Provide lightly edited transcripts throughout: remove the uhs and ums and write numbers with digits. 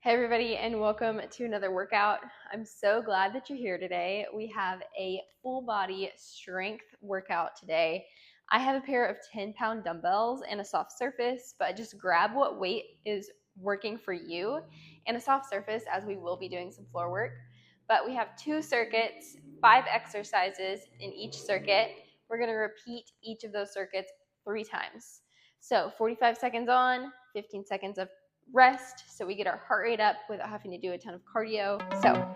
Hey everybody, and welcome to another workout. I'm so glad that you're here today. We have a full body strength workout today. I have a pair of 10-pound dumbbells and a soft surface, but just grab what weight is working for you and a soft surface, as we will be doing some floor work. But we have 2 circuits, 5 exercises in each circuit. We're going to repeat each of those circuits 3 times. So 45 seconds on, 15 seconds of rest, so we get our heart rate up without having to do a ton of cardio. So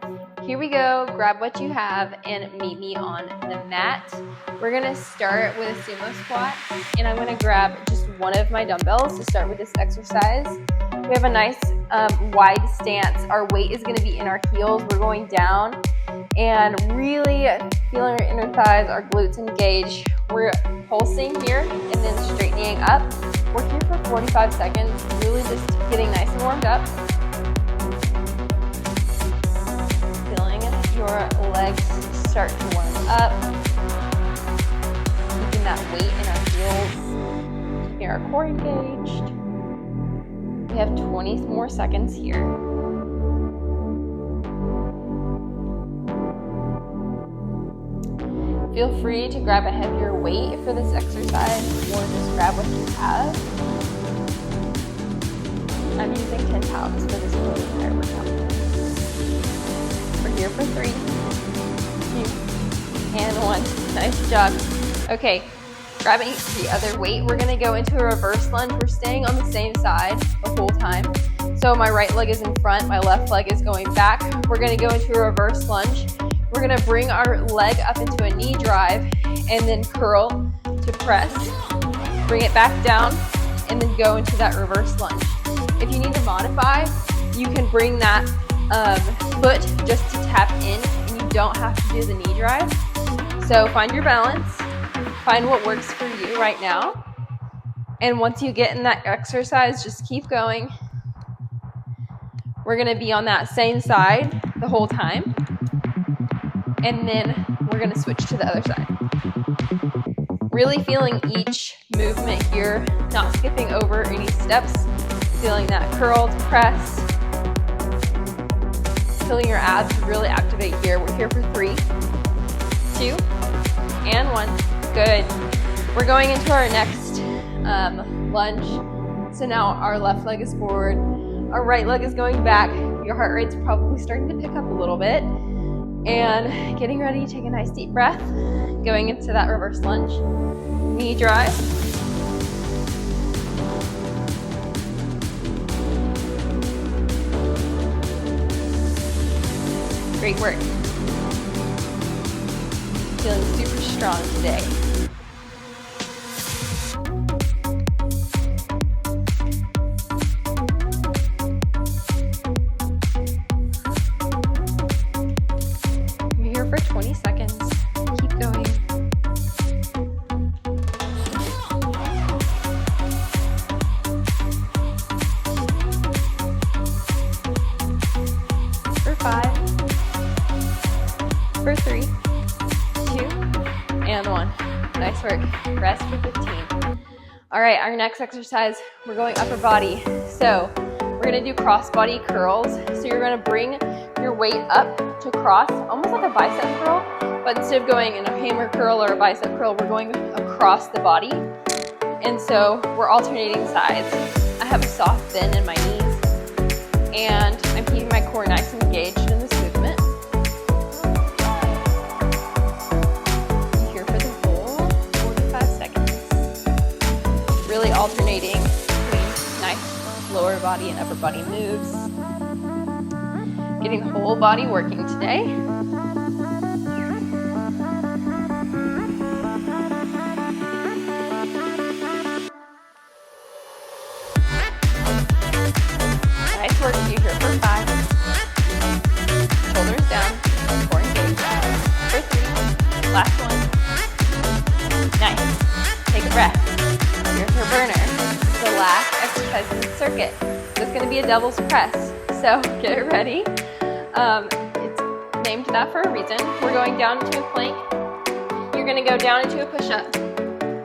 here we go. Grab what you have and meet me on the mat. We're gonna start with a sumo squat, and I'm gonna grab just one of my dumbbells to start with this exercise. We have a nice wide stance. Our weight is gonna be in our heels. We're going down and really feeling our inner thighs, our glutes engaged. We're pulsing here and then straightening up. We're here for 45 seconds, really just getting nice and warmed up. Feeling your legs start to warm up. Keeping that weight in our heels. Keeping our core engaged. We have 20 more seconds here. Feel free to grab a heavier weight for this exercise or just grab what you have. I'm using 10 pounds for this whole entire workout. We're here for 3, 2, and 1. Nice job. Okay, grabbing the other weight, we're gonna go into a reverse lunge. We're staying on the same side the whole time. So my right leg is in front, my left leg is going back. We're gonna go into a reverse lunge. We're gonna bring our leg up into a knee drive and then curl to press. Bring it back down and then go into that reverse lunge. If you need to modify, you can bring that foot just to tap in, and you don't have to do the knee drive. So find your balance, find what works for you right now. And once you get in that exercise, just keep going. We're gonna be on that same side the whole time. And then we're gonna switch to the other side. Really feeling each movement here, not skipping over any steps. Feeling that curled press. Feeling your abs really activate here. We're here for 3, 2, and 1. Good. We're going into our next lunge. So now our left leg is forward, our right leg is going back. Your heart rate's probably starting to pick up a little bit. And getting ready, take a nice deep breath, going into that reverse lunge. Knee drive. Great work. Feeling super strong today. For 20 seconds. Keep going. For 5, for 3, 2, and 1. Nice work. Rest for 15. All right, our next exercise, we're going upper body. So we're gonna do cross body curls. So you're gonna bring your weight up to cross, almost like a bicep curl, but instead of going in a hammer curl or a bicep curl, we're going across the body. And so we're alternating sides. I have a soft bend in my knees, and I'm keeping my core nice and engaged in this movement. Here for the whole 45 seconds. Really alternating between nice lower body and upper body moves. Getting the whole body working today. Nice work. You here for 5. Shoulders down. Core engaged. For 3. Last one. Nice. Take a breath. Here's your burner. This is the last exercise in the circuit. So it's going to be a doubles press. So get ready. It's named that for a reason. We're going down into a plank. You're going to go down into a push-up.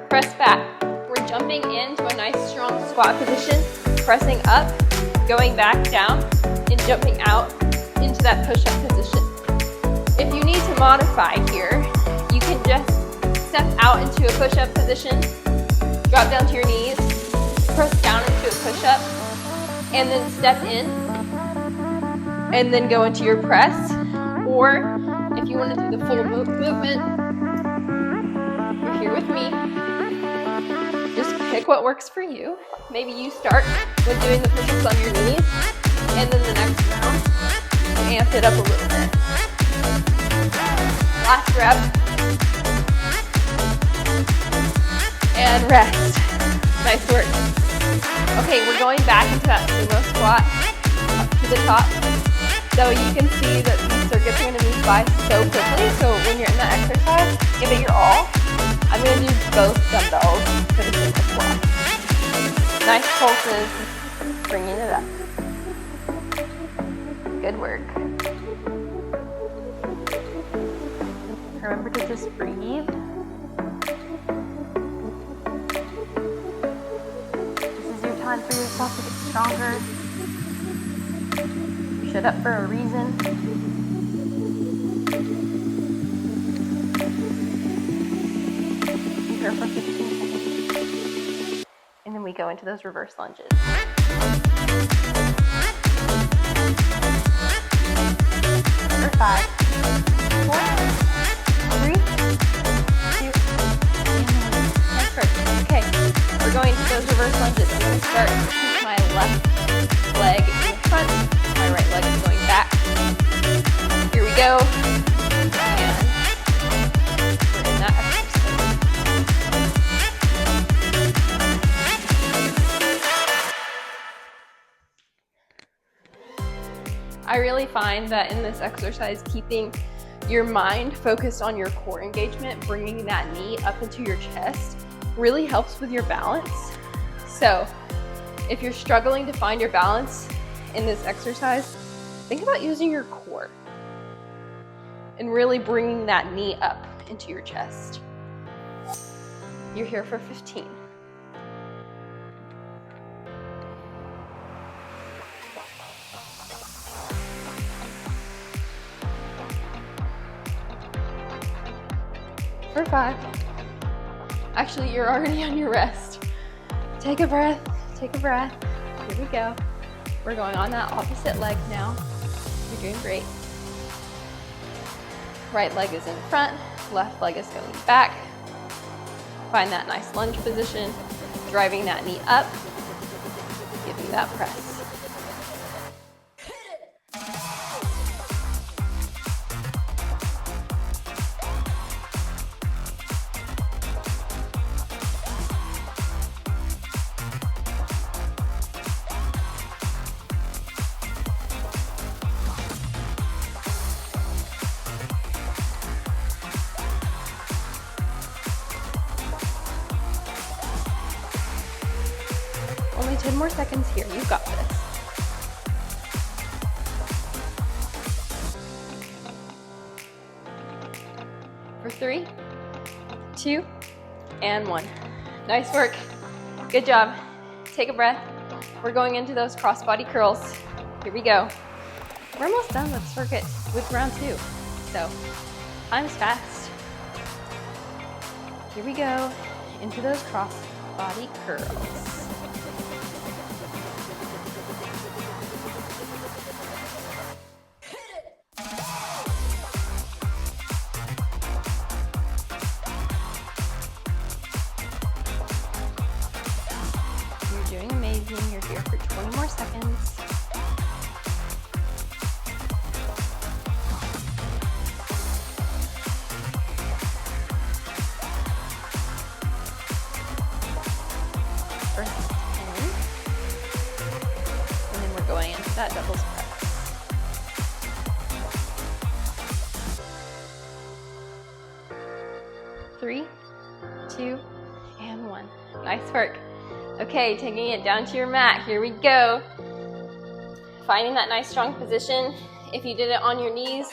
Press back. We're jumping into a nice strong squat position, pressing up, going back down into jumping out into that push-up position. If you need to modify here, you can just step out into a push-up position, drop down to your knees, press down into a push-up, and then step in, and then go into your press. Or if you want to do the full movement, you're here with me. Just pick what works for you. Maybe you start with doing the push-ups on your knees, and then the next round, amp it up a little bit. Last rep. And rest. Nice work. Okay, we're going back into that sumo squat up to the top. So you can see that these circuits are going to move by so quickly. So when you're in that exercise, give it your all. I'm going to do both dumbbells for the sumo squat. Nice pulses, bringing it up. Good work. Remember to just breathe. This is your time for yourself to get stronger. You showed up for a reason. Keep here for 15 seconds. And then we go into those reverse lunges. For 5, 4, 3, 2, and 1. Nice work. Okay, we're going to those reverse lunges. I'm going to start with my left leg in front. My right leg is going back. Here we go. And we're in that exercise. I really find that in this exercise, keeping your mind focused on your core engagement, bringing that knee up into your chest, really helps with your balance. So if you're struggling to find your balance in this exercise, think about using your core and really bringing that knee up into your chest. You're here for 15. For 5. Actually, you're already on your rest. Take a breath, take a breath. Here we go. We're going on that opposite leg now. You're doing great. Right leg is in front, left leg is going back. Find that nice lunge position, driving that knee up, giving that press. Only 10 more seconds here. You've got this. For 3, 2, and 1. Nice work. Good job. Take a breath. We're going into those crossbody curls. Here we go. We're almost done with circuit with round 2. So, time's fast. Here we go. Into those crossbody curls. Doing amazing. You're here for 20 more seconds. First 10. And then we're going into that doubles press. Three, 2, and 1. Nice work. Okay, taking it down to your mat. Here we go. Finding that nice strong position. If you did it on your knees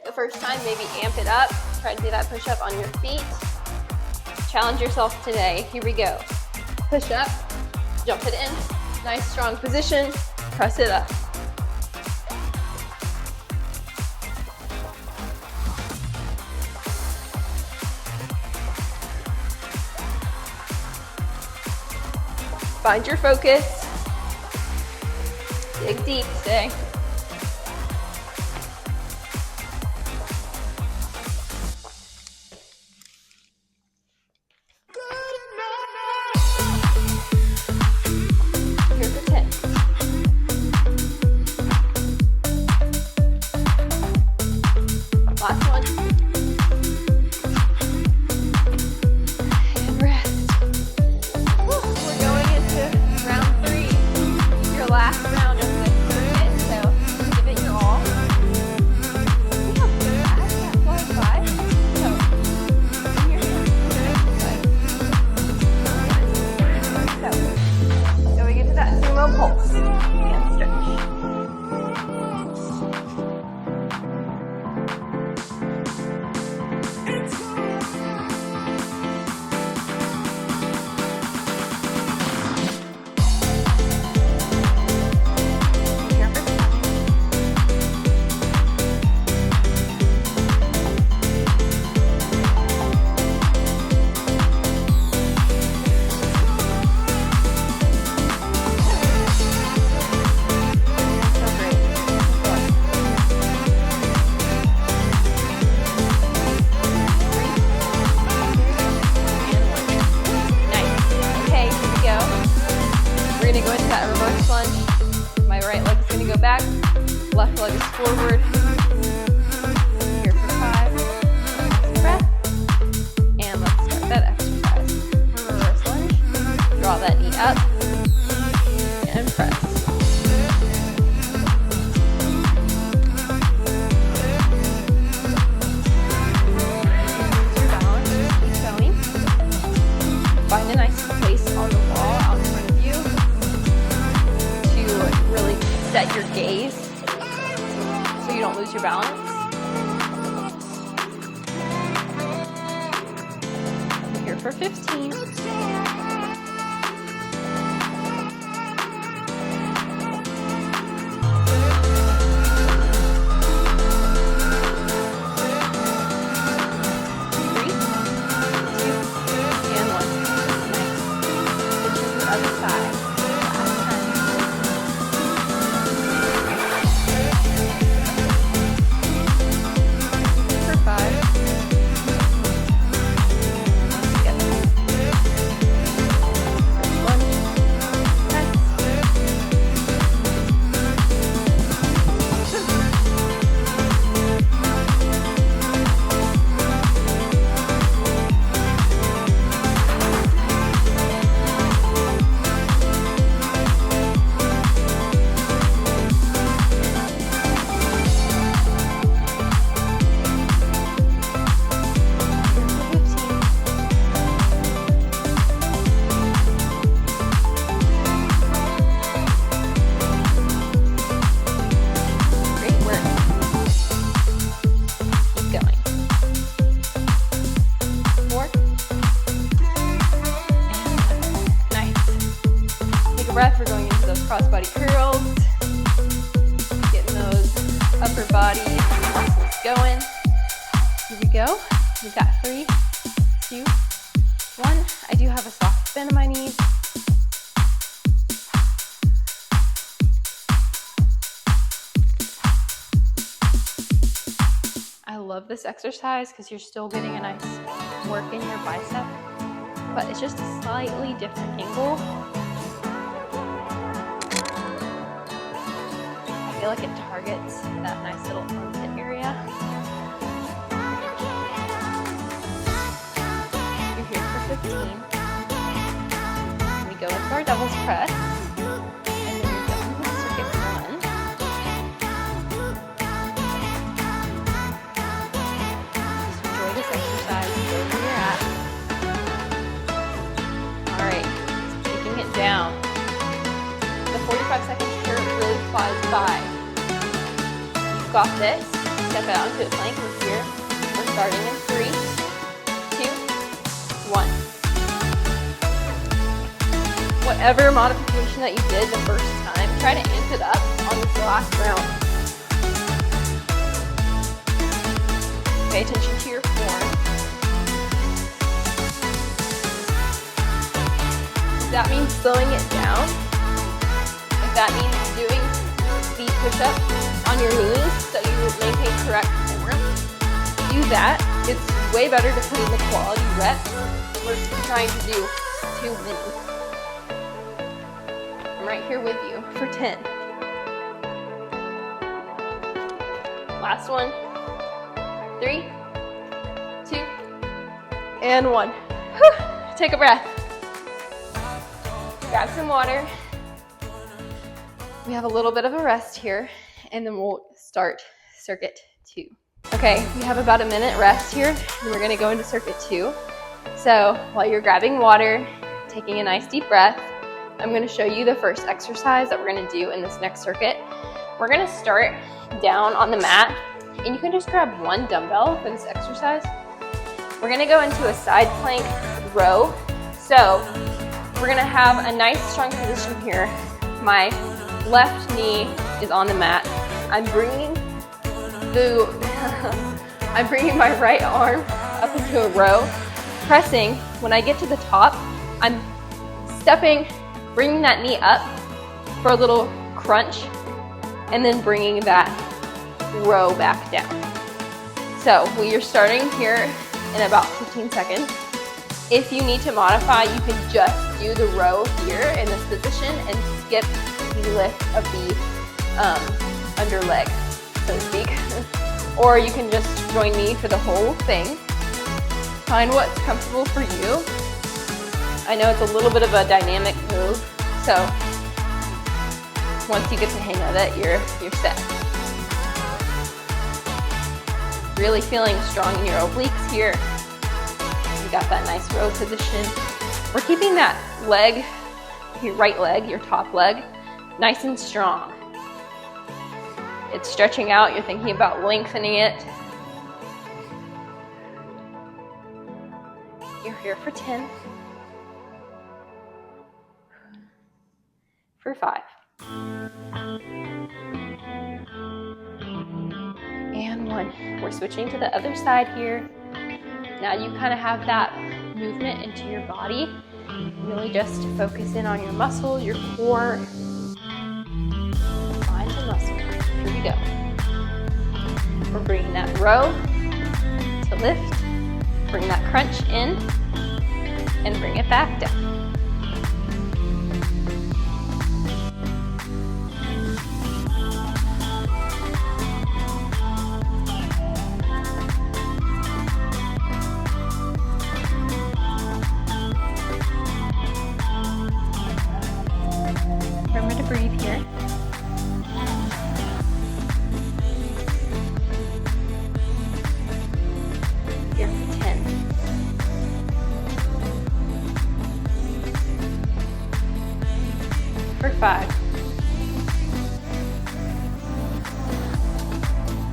the first time, maybe amp it up. Try to do that push up on your feet. Challenge yourself today. Here we go. Push up, jump it in. Nice strong position. Press it up. Find your focus. Dig deep, stay. Here for 10. Last one. And rest. Woo, we're going into round 3. Your last round of this circuit, so give it your all. That flies by. So, in your hands. So, going into that sumo pulse and stretch. Back, left leg is forward. Here for 5. Nice breath. And let's start that exercise. Reverse lunge. Draw that knee up. And press. Use your balance. Keep going. Find a nice place on the wall out in front of you to really set your gaze so you don't lose your balance. We're here for 15. 3, 2, and 1. Nice. Switch to the other side. Breath, we're going into those crossbody curls, getting those upper body muscles going. Here we go. We've got 3, 2, 1. I do have a soft bend in my knees. I love this exercise because you're still getting a nice work in your bicep, but it's just a slightly different angle. I feel like it targets that nice little armpit area. You're here for 15. We go into our doubles press, and then you're done with circuit 1. Just enjoy this exercise, go where you're at. All right, taking it down. The 45 seconds here really flies by. You've got this. Step out into a plank. We're here. We're starting in 3, 2, 1. Whatever modification that you did the first time, try to amp it up on this last round. Pay attention to your form. That means slowing it down. down. If that means doing the push-up on your knees so you maintain correct form, do that. It's way better to put in the quality reps versus trying to do too many. I'm right here with you for 10. Last one. 3, 2, and 1. Whew. Take a breath. Grab some water. We have a little bit of a rest here, and then we'll start circuit 2. Okay, we have about a minute rest here, and we're gonna go into circuit 2. So while you're grabbing water, taking a nice deep breath, I'm gonna show you the first exercise that we're gonna do in this next circuit. We're gonna start down on the mat, and you can just grab one dumbbell for this exercise. We're gonna go into a side plank row. So we're gonna have a nice strong position here. My left knee is on the mat. I'm bringing my right arm up into a row, pressing. When I get to the top, I'm stepping, bringing that knee up for a little crunch, and then bringing that row back down. So you're starting here in about 15 seconds. If you need to modify, you can just do the row here in this position and skip the lift of the under leg, so to speak. Or you can just join me for the whole thing. Find what's comfortable for you. I know it's a little bit of a dynamic move, so once you get the hang of it, you're set. Really feeling strong in your obliques here. You got that nice row position. We're keeping that leg, your right leg, your top leg, nice and strong. It's stretching out, you're thinking about lengthening it. You're here for 10. For 5. And 1. We're switching to the other side here. Now you kind of have that movement into your body. Really just focus in on your muscles, your core. Find the muscle. Here we go. We're bringing that row to lift. Bring that crunch in and bring it back down. Remember to breathe here. Here for 10. For 5.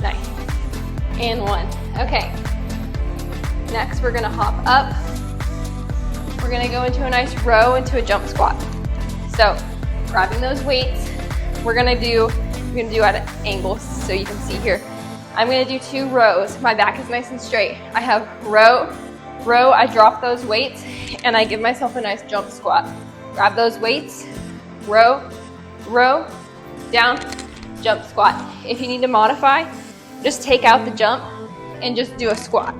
Nice. And 1. Okay. Next, we're gonna hop up. We're gonna go into a nice row into a jump squat. So, grabbing those weights, we're gonna do at angles so you can see here. I'm gonna do 2 rows. My back is nice and straight. I have row, I drop those weights, and I give myself a nice jump squat. Grab those weights, row, down, jump squat. If you need to modify, just take out the jump and just do a squat.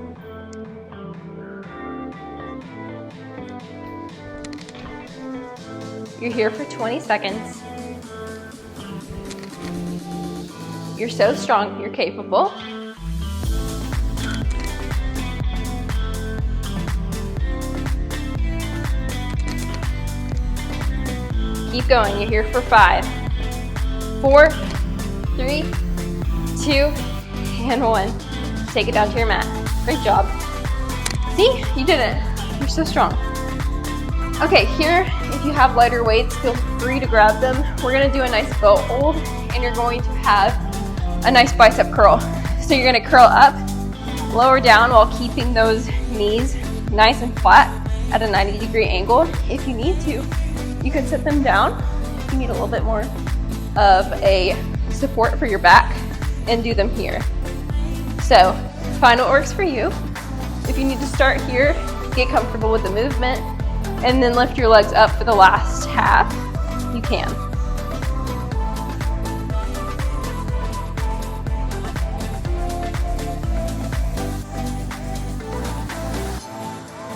You're here for 20 seconds. You're so strong, you're capable. Keep going, you're here for 5, 4, 3, 2, and 1. Take it down to your mat. Great job. See, you did it. You're so strong. Okay, here, if you have lighter weights, feel free to grab them. We're gonna do a nice boat hold, and you're going to have a nice bicep curl. So you're gonna curl up, lower down while keeping those knees nice and flat at a 90-degree angle. If you need to, you can sit them down if you need a little bit more of a support for your back, and do them here. So find what works for you. If you need to start here, get comfortable with the movement, and then lift your legs up for the last half. you can.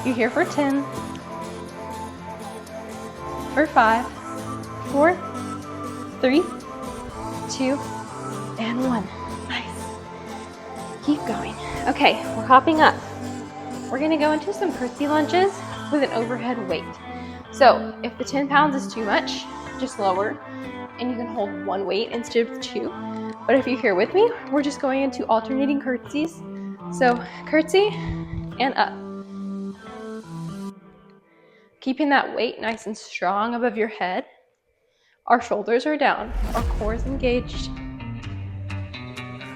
You're here for 10, for 5, 4, 3, 2, and 1. Nice. Keep going. Okay, we're hopping up. We're gonna go into some curtsy lunges with an overhead weight. So if the 10 pounds is too much, just lower, and you can hold one weight instead of 2. But if you're here with me, we're just going into alternating curtsies. So curtsy and up. Keeping that weight nice and strong above your head. Our shoulders are down, our core is engaged.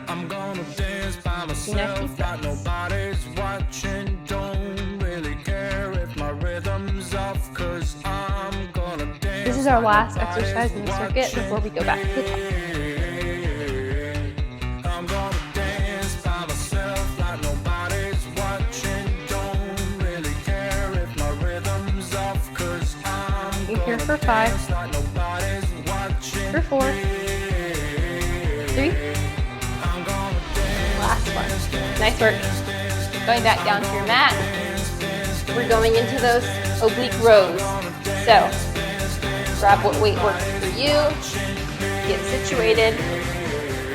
I'm gonna dance by myself, like nobody's watching. Don't really care if my rhythm's off, 'cause I'm gonna dance. This is our last exercise in the circuit before we go back to the top. I'm gonna dance by myself, like nobody's watching. Don't really care if my rhythm's off, 'cause I'm You're here for 5, like nobody's watching. for 4, 3, last one. Nice work. Going back down to your mat. We're going into those oblique rows. So grab what weight works for you. Get situated.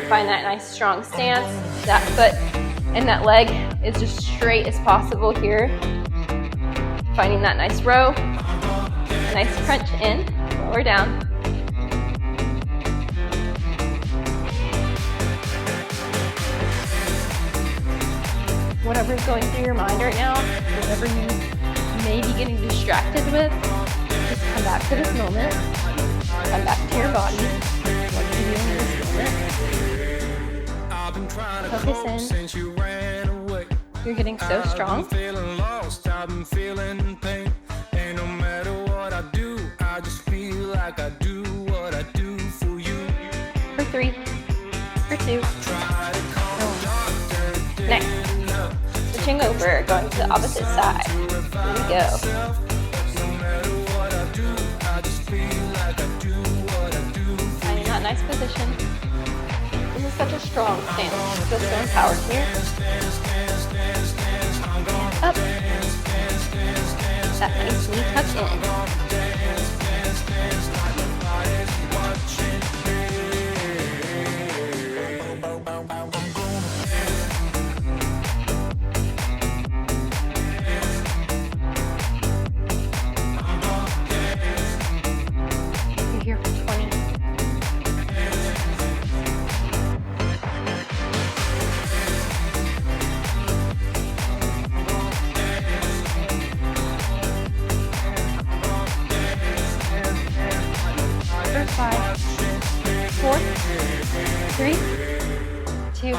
Find that nice strong stance. That foot and that leg is just straight as possible here. Finding that nice row. Nice crunch in, lower down. Whatever's going through your mind right now, whatever you may be getting distracted with, just come back to this moment. Come back to your body. What are you doing in this moment? Focus in. You're getting so strong. I've been feeling pain. And no matter what I do, I just feel like I do what I do for you. For 3, for 2. Next. Switching over, going to the opposite side. Here we go. Finding that nice position. This is such a strong stance. Feel so empowered here. And up. That nice knee tuck in. For 5, 4, 3, 2,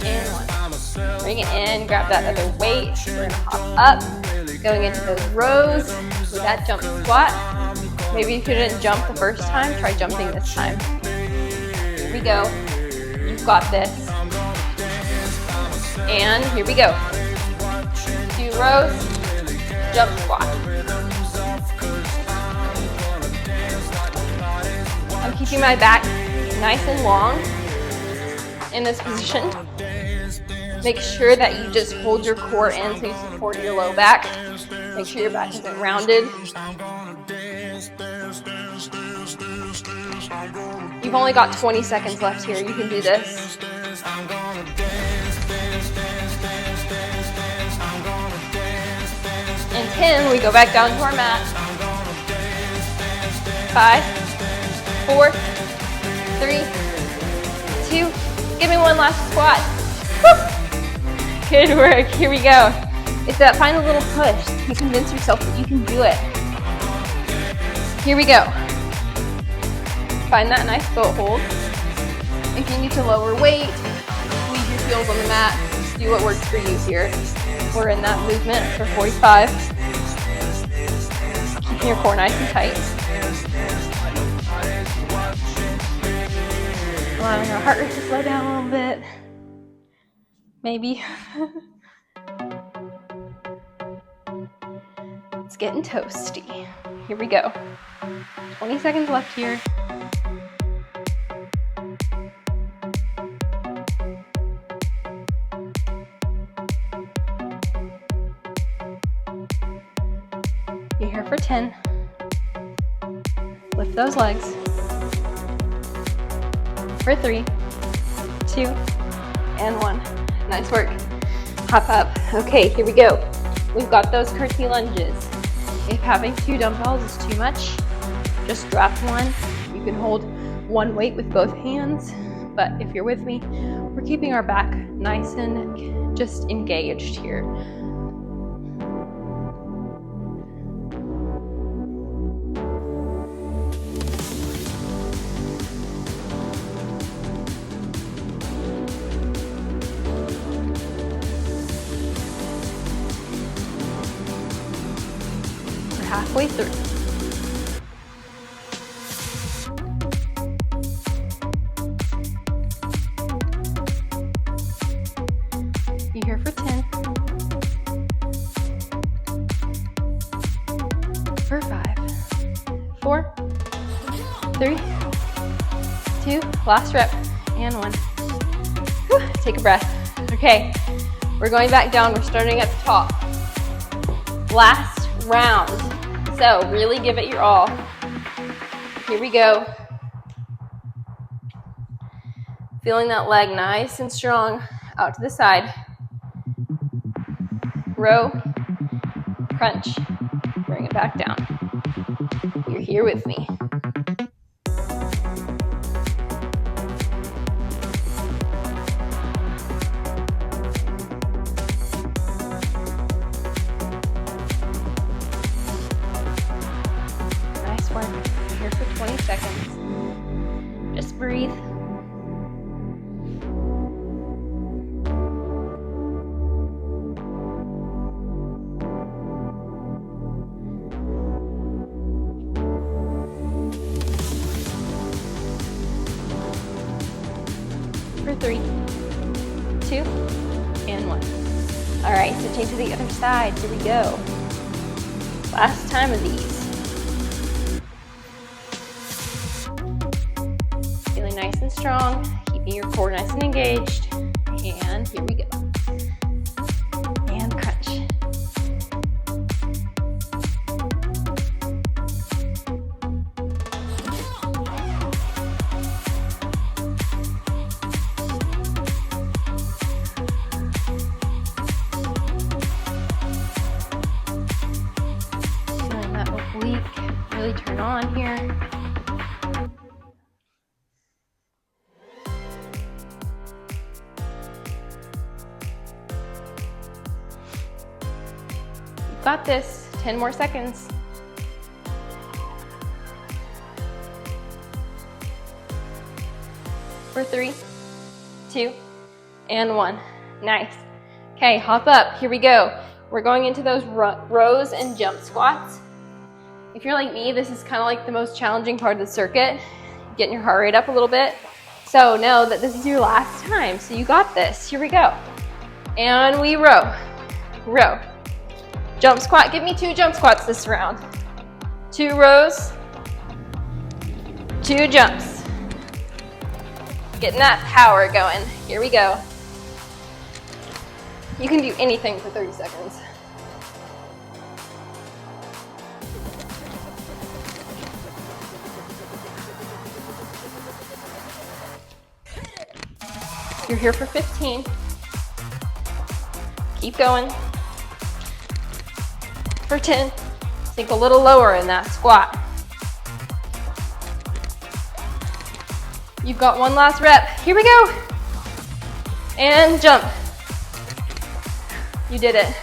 and 1. Bring it in, grab that other weight. We're gonna hop up, going into those rows with that jump squat. Maybe if you didn't jump the first time, try jumping this time. Here we go. You've got this. And here we go. 2 rows, jump squat. I'm keeping my back nice and long in this position. Make sure that you just hold your core in so you support your low back. Make sure your back isn't rounded. You've only got 20 seconds left here. You can do this. In 10, we go back down to our mat. 5, 4, 3, 2, give me one last squat. Woo! Good work, here we go. It's that final little push to convince yourself that you can do it. Here we go. Find that nice boat hold. If you need to lower weight, leave your heels on the mat. Just do what works for you here. We're in that movement for 45. Keeping your core nice and tight. Allowing our heart rate to slow down a little bit. Maybe. It's getting toasty. Here we go. 20 seconds left here. You're here for 10. Lift those legs. For 3, 2, and 1. Nice work. Hop up. Okay, here we go. We've got those curtsy lunges. If having 2 dumbbells is too much, just drop one. You can hold one weight with both hands, but if you're with me, we're keeping our back nice and just engaged here. Halfway through. You're here for 10. For 5, 4, 3, 2, last rep, and 1. Whew, take a breath. Okay, we're going back down. We're starting at the top. Last round. So really give it your all. Here we go. Feeling that leg nice and strong out to the side. Row, crunch, bring it back down. You're here with me. Here for 20 seconds. Just breathe. For 3, 2, and 1. All right, switching to the other side. Here we go. Last time of these. Nice and strong, keeping your core nice and engaged. And here we go. And crunch. Feeling that oblique really turn on here. Got this. 10 more seconds. For 3, 2, and 1. Nice. Okay, hop up. Here we go. We're going into those rows and jump squats. If you're like me, this is kind of like the most challenging part of the circuit, getting your heart rate up a little bit. So know that this is your last time. So you got this. Here we go. And we row. Row. Jump squat. Give me 2 jump squats this round. 2 rows, 2 jumps. Getting that power going. Here we go. You can do anything for 30 seconds. You're here for 15. Keep going. For 10, sink a little lower in that squat. You've got 1 last rep. Here we go. And jump. You did it.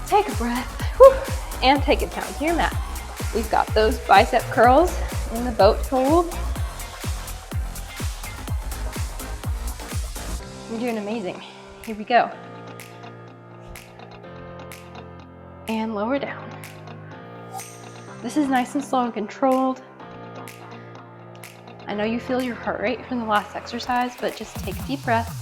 Take a breath. Whew. And take it down to your mat. We've got those bicep curls in the boat hold. You're doing amazing. Here we go. And lower down. This is nice and slow and controlled. I know you feel your heart rate from the last exercise, but just take a deep breath.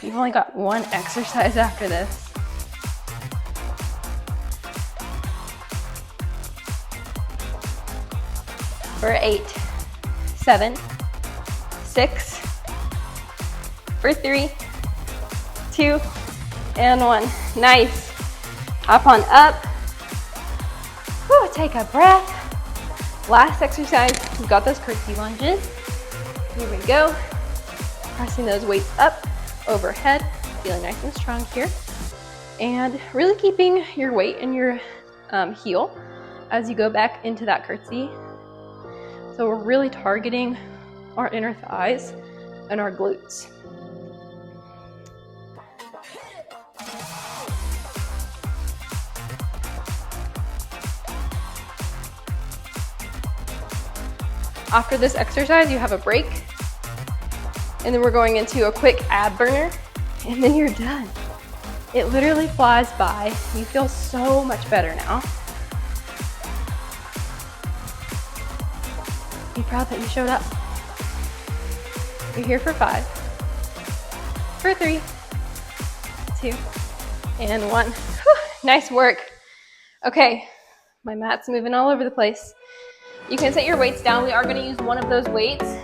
You've only got one exercise after this. For 8, 7, 6, for 3, 2, and 1. Nice. Hop on up. Whew, take a breath. Last exercise, we've got those curtsy lunges. Here we go. Pressing those weights up, overhead, feeling nice and strong here. And really keeping your weight in your heel as you go back into that curtsy. So we're really targeting our inner thighs and our glutes. After this exercise, you have a break, and then we're going into a quick ab burner, and then you're done. It literally flies by. You feel so much better now. Be proud that you showed up. You're here for 5, for 3, 2, and 1. Whew, nice work. Okay, my mat's moving all over the place. You can set your weights down. We are going to use one of those weights.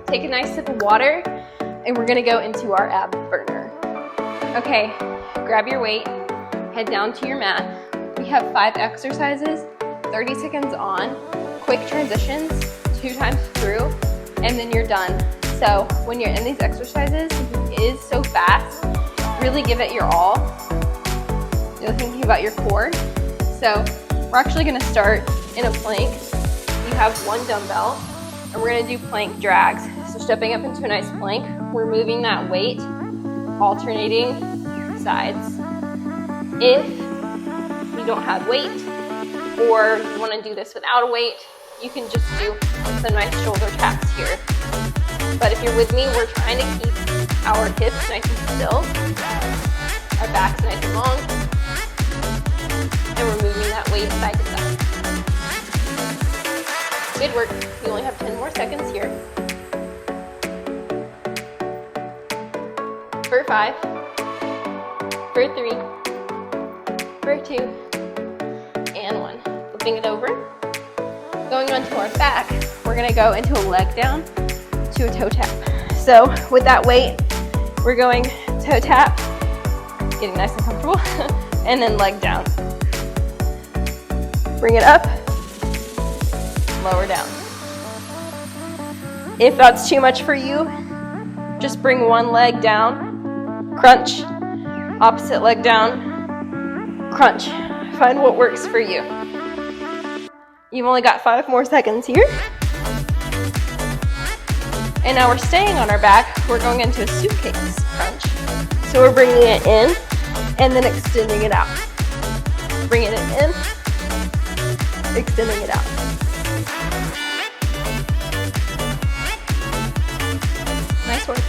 Take a nice sip of water, and we're going to go into our ab burner. Okay, grab your weight, head down to your mat. We have 5 exercises, 30 seconds on, quick transitions, 2 times through, and then you're done. So when you're in these exercises, it is so fast. Really give it your all. You're thinking about your core. So we're actually going to start in a plank. You have 1 dumbbell, and we're going to do plank drags. So stepping up into a nice plank, we're moving that weight, alternating sides. If you don't have weight, or you want to do this without a weight, you can just do some nice shoulder taps here. But if you're with me, we're trying to keep our hips nice and still, our backs nice and long, and we're moving that weight side to side. Good work. You only have 10 more seconds here. For 5, for 3, for 2, and 1. Flipping it over. Going onto our back, we're gonna go into a leg down to a toe tap. So with that weight, we're going toe tap, getting nice and comfortable, and then leg down. Bring it up, lower down. If that's too much for you, just bring one leg down, crunch, opposite leg down, crunch. Find what works for you. You've only got 5 more seconds here. And now we're staying on our back. We're going into a suitcase crunch. So we're bringing it in and then extending it out. Bringing it in, extending it out. Nice work.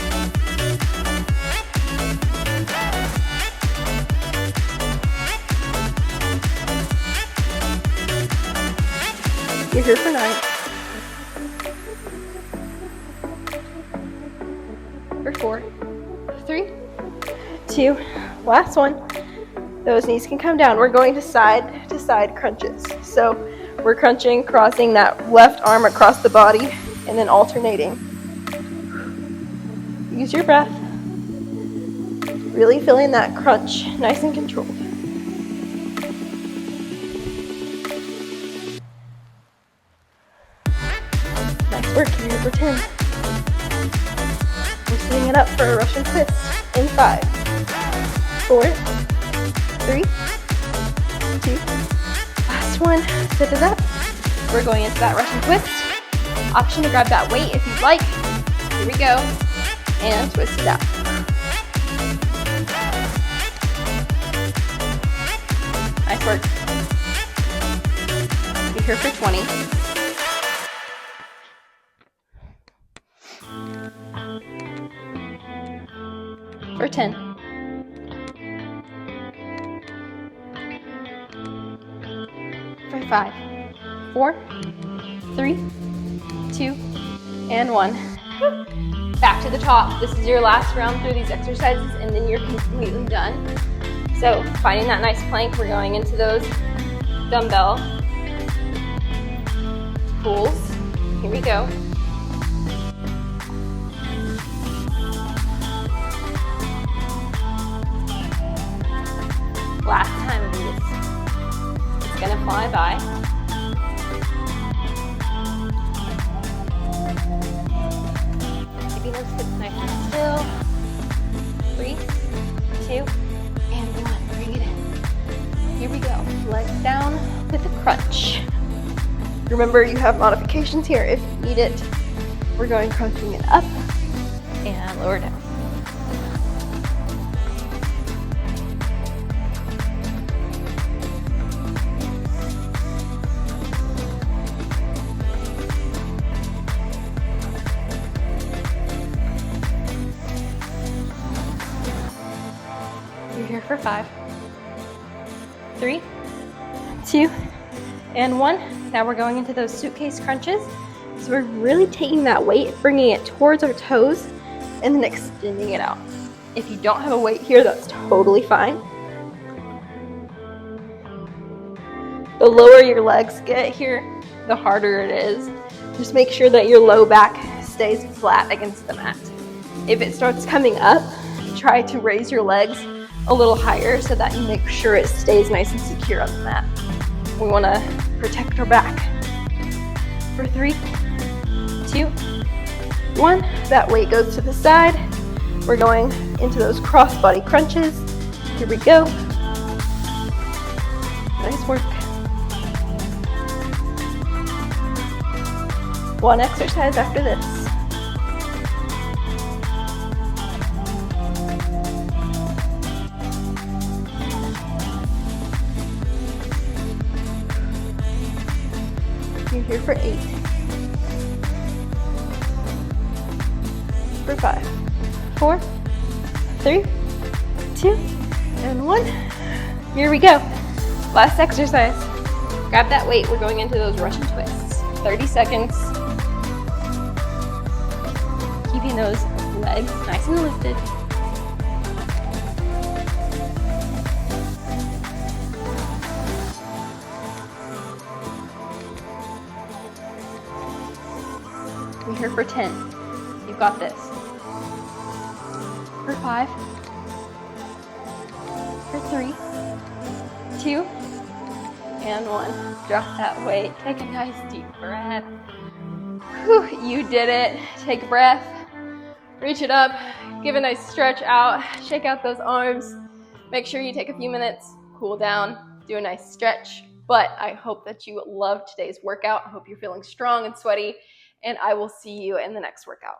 You're here for 9. For 4, 3, 2, last one. Those knees can come down. We're going to side crunches. So we're crunching, crossing that left arm across the body, and then alternating. Use your breath. Really feeling that crunch, nice and controlled. Nice work, you're here for 10. We're setting it up for a Russian twist in 5, 4, 3, 2, last one. Sit it up. We're going into that Russian twist. Option to grab that weight if you'd like. Here we go. And twist it out. Nice work. You're here for 20. For 10. For 5, 4, 3, 2, and 1. back to the top. This is your last round through these exercises, and then you're completely done. So finding that nice plank, we're going into those dumbbell pulls. Here we go. Last time of these. It's gonna fly by. Keeping those hips nice and still. 3, 2, and 1. Bring it in. Here we go. Legs down with a crunch. Remember, you have modifications here if you need it. We're going crunching it up and lower down. You're here for 5, 3, 2, and 1. Now we're going into those suitcase crunches. So we're really taking that weight, bringing it towards our toes, and then extending it out. If you don't have a weight here, that's totally fine. The lower your legs get here, the harder it is. Just make sure that your low back stays flat against the mat. If it starts coming up, try to raise your legs a little higher so that you make sure it stays nice and secure on the mat. We want to protect our back. For 3, 2, 1. That weight goes to the side. We're going into those cross-body crunches. Here we go. Nice work. One exercise after this. You're here for 8, for 5, 4, 3, 2, and 1. Here we go. Last exercise. Grab that weight. We're going into those Russian twists. 30 seconds. Keeping those legs nice and lifted. You're here for 10. You've got this. For 5. For 3, 2, and 1. Drop that weight. Take a nice deep breath. Whew, you did it. Take a breath. Reach it up. Give a nice stretch out. Shake out those arms. Make sure you take a few minutes. Cool down. Do a nice stretch. But I hope that you loved today's workout. I hope you're feeling strong and sweaty. And I will see you in the next workout.